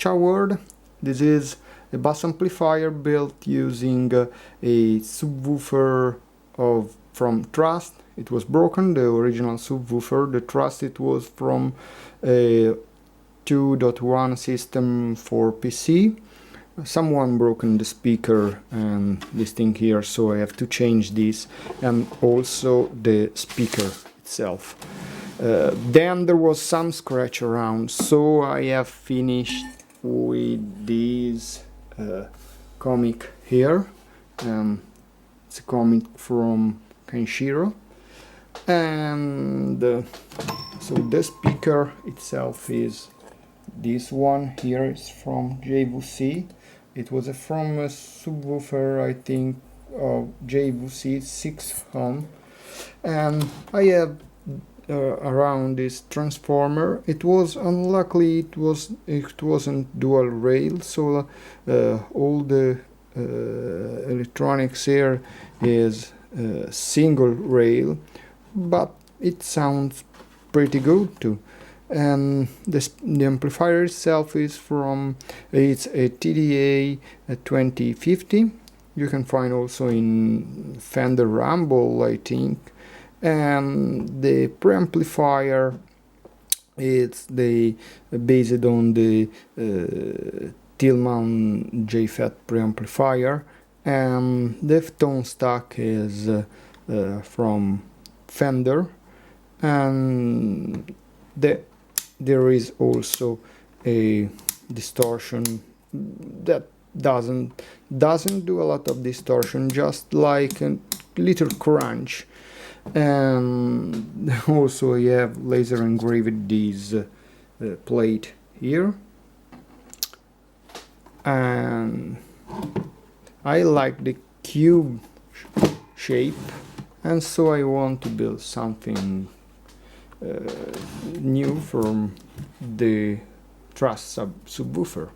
award. This is a bass amplifier built using a subwoofer from Trust. It was broken, the original subwoofer. The Trust, it was from a 2.1 system for PC. Someone broken the speaker and this thing here, so I have to change this, and also the speaker itself. Then there was some scratch around, so I have finished with this comic here. It's a comic from Kenshiro, and so the speaker itself is this one here. Is from JVC. It was from a subwoofer, I think, of JVC 6 ohm, and I have around this transformer. It was unluckily it wasn't dual rail, so all the electronics here is single rail, but it sounds pretty good too. And the amplifier itself is it's a TDA2050. You can find also in Fender Rumble, I think. And the preamplifier, it's based on the Tillman JFET preamplifier, and the tone stack is from Fender, and there is also a distortion that doesn't do a lot of distortion, just like a little crunch. And also I have laser engraved this plate here, and I like the cube shape, and so I want to build something new from the Trust subwoofer.